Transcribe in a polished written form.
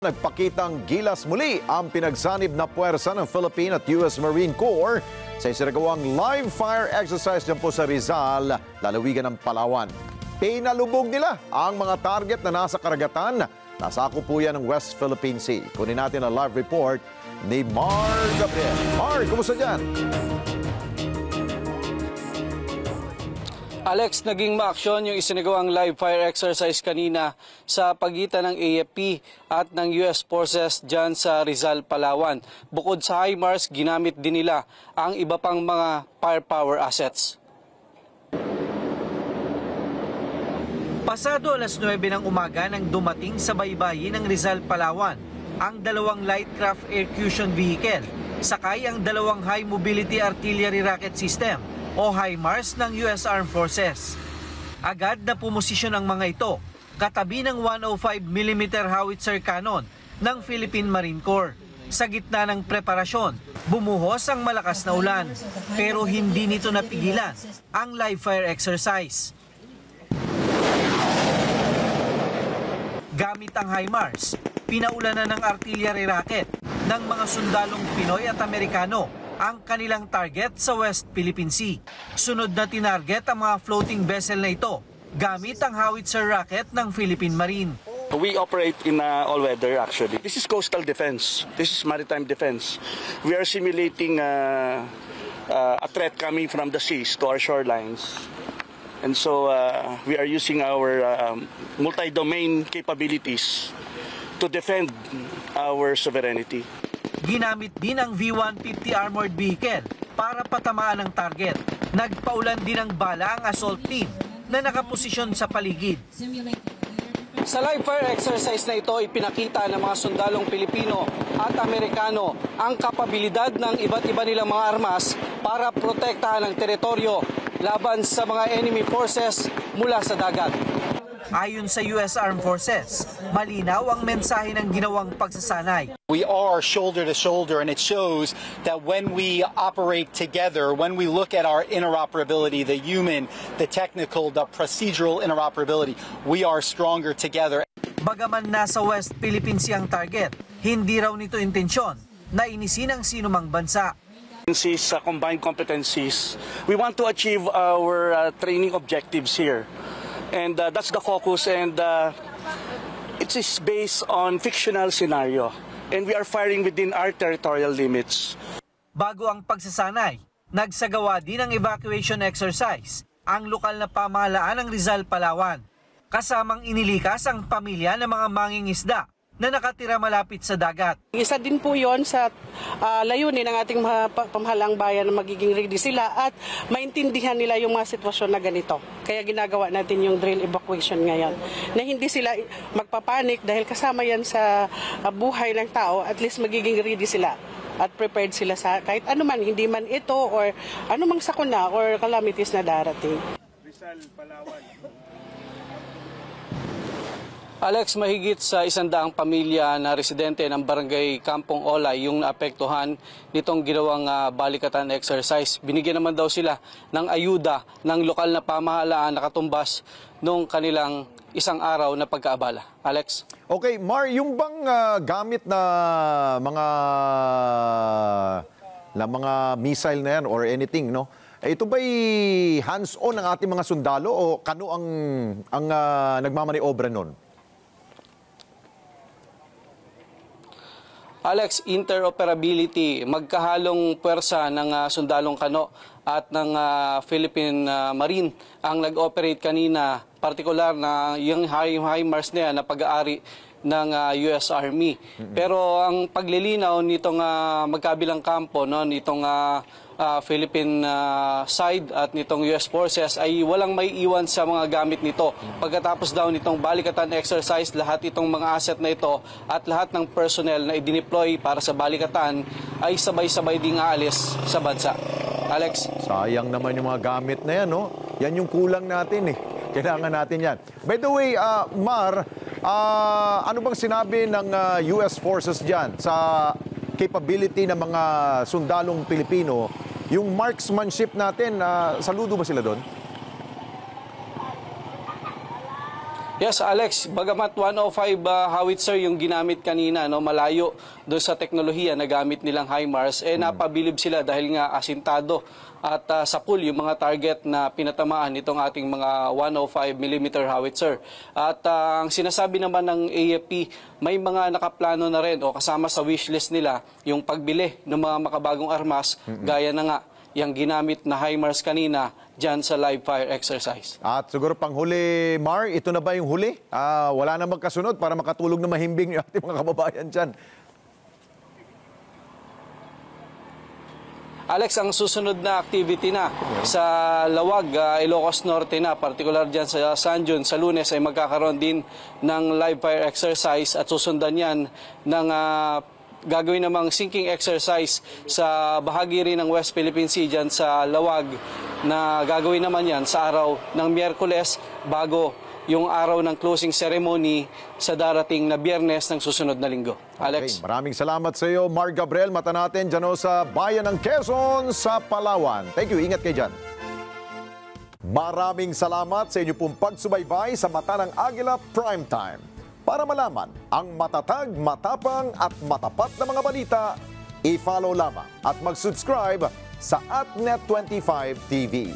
Nagpakitang gilas muli ang pinagsanib na puwersa ng Philippine at US Marine Corps sa isinagawang live fire exercise dyan po sa Rizal, lalawigan ng Palawan. Pinalubog nila ang mga target na nasa karagatan. Nasako po yan ng West Philippine Sea. Kunin natin ang live report ni Mar Gabriel. Mar, kumusta dyan? Alex, naging maaksyon yung isinagawang live fire exercise kanina sa pagitan ng AFP at ng US Forces dyan sa Rizal, Palawan. Bukod sa HIMARS, ginamit din nila ang iba pang mga firepower assets. Pasado alas 9 ng umaga nang dumating sa baybayin ng Rizal, Palawan ang dalawang light craft air fusion vehicle, sakay ang dalawang high mobility artillery rocket system o HIMARS ng US Armed Forces. Agad na pumosisyon ang mga ito katabi ng 105mm howitzer cannon ng Philippine Marine Corps. Sa gitna ng preparasyon, bumuhos ang malakas na ulan pero hindi nito napigilan ang live fire exercise. Gamit ang HIMARS, pinaulanan ng artillery rocket ng mga sundalong Pinoy at Amerikano ang kanilang target sa West Philippine Sea. Sunod na tinarget ang mga floating vessel na ito gamit ang howitzer rocket ng Philippine Marine. We operate in all-weather actually. This is coastal defense. This is maritime defense. We are simulating a threat coming from the seas to our shorelines. And so we are using our multi-domain capabilities to defend our sovereignty. Ginamit din ang V-150 armored vehicle para patamaan ang target. Nagpaulan din ng bala ang assault team na nakaposisyon sa paligid. Sa live fire exercise na ito, ipinakita ng mga sundalong Pilipino at Amerikano ang kapabilidad ng iba't iba nilang mga armas para protektahan ang teritoryo laban sa mga enemy forces mula sa dagat. Ayon sa US Armed Forces, malinaw ang mensahe ng ginawang pagsasanay. We are shoulder to shoulder, and it shows that when we operate together, when we look at our interoperability, the human, the technical, the procedural interoperability, we are stronger together. Bagaman nasa West Philippine Sea ang target, hindi raw nito intensyon na inisin ang sinumang bansa. Sa combined competencies, we want to achieve our training objectives here. And that's the focus, and it is based on fictional scenario. And we are firing within our territorial limits. Bago ang pagsasanay, nagsagawa din ng evacuation exercise ang lokal na pamahalaan ng Rizal, Palawan. Kasamang inilikas ang pamilya ng mga mangingisda na nakatira malapit sa dagat. Isa din po yon sa layunin ng ating pamahalang bayan na magiging ready sila at maintindihan nila yung mga sitwasyon na ganito. Kaya ginagawa natin yung drill evacuation ngayon. Na hindi sila magpapanik dahil kasama yan sa buhay ng tao, at least magiging ready sila at prepared sila sa kahit anuman, hindi man ito or anumang sakuna or calamities na darating. Rizal, Palawan. Alex, mahigit sa 100 pamilya na residente ng barangay Kampong Olay yung naapektuhan nitong ginawang balikatan exercise. Binigyan naman daw sila ng ayuda ng lokal na pamahalaan na katumbas nung kanilang isang araw na pagkaabala. Alex? Okay, Mar, yung bang gamit na mga missile na yan or anything, no? Ito ba'y hands-on ng ating mga sundalo o kano ang nagmamaniobra nun? Alex, interoperability, magkahalong puwersa ng sundalong kano at ng Philippine Marine ang nag-operate kanina, partikular na yung HIMARS na yan na pag-aari ng US Army. Pero ang paglilinaw nitong magkabilang kampo, no, nitong Philippine side at nitong US Forces ay walang may iwan sa mga gamit nito. Pagkatapos daw nitong balikatan exercise, lahat itong mga asset na ito at lahat ng personnel na i-deploy para sa balikatan ay sabay-sabay ding aalis sa bansa. Alex? Sayang naman yung mga gamit na yan, no? Yan yung kulang natin, eh. Kailangan natin yan. By the way, Mar, ano bang sinabi ng US Forces dyan sa capability ng mga sundalong Pilipino? Yung marksmanship natin, saludo ba sila doon? Yes, Alex, bagamat 105 howitzer yung ginamit kanina, no, malayo doon sa teknolohiya na gamit nilang HIMARS, napabilib sila dahil nga asintado at sa pool yung mga target na pinatamaan nitong ating mga 105mm howitzer. At ang sinasabi naman ng AFP, may mga nakaplano na rin o kasama sa wishlist nila yung pagbili ng mga makabagong armas, gaya na nga yung ginamit na HIMARS kanina dyan sa live fire exercise. At siguro panghuli, Mar, ito na ba yung huli? Wala na magkasunod para makatulog na mahimbing yung ating mga kababayan dyan. Alex, ang susunod na activity na sa Lawag, Ilocos Norte na, particular dyan sa San Jun, sa Lunes ay magkakaroon din ng live fire exercise at susundan yan ng gagawin namang sinking exercise sa bahagi rin ng West Philippine Sea dyan sa Lawag na gagawin naman yan sa araw ng Miyerkules bago yung araw ng closing ceremony sa darating na Biyernes ng susunod na linggo. Alex. Okay, maraming salamat sa iyo, Mar Gabriel. Mata natin dyan sa bayan ng Quezon sa Palawan. Thank you. Ingat kayo dyan. Maraming salamat sa inyo pong pagsubaybay sa Mata ng Agila Primetime. Para malaman ang matatag, matapang at matapat na mga balita, i-follow lamang at mag-subscribe sa @Net25 TV.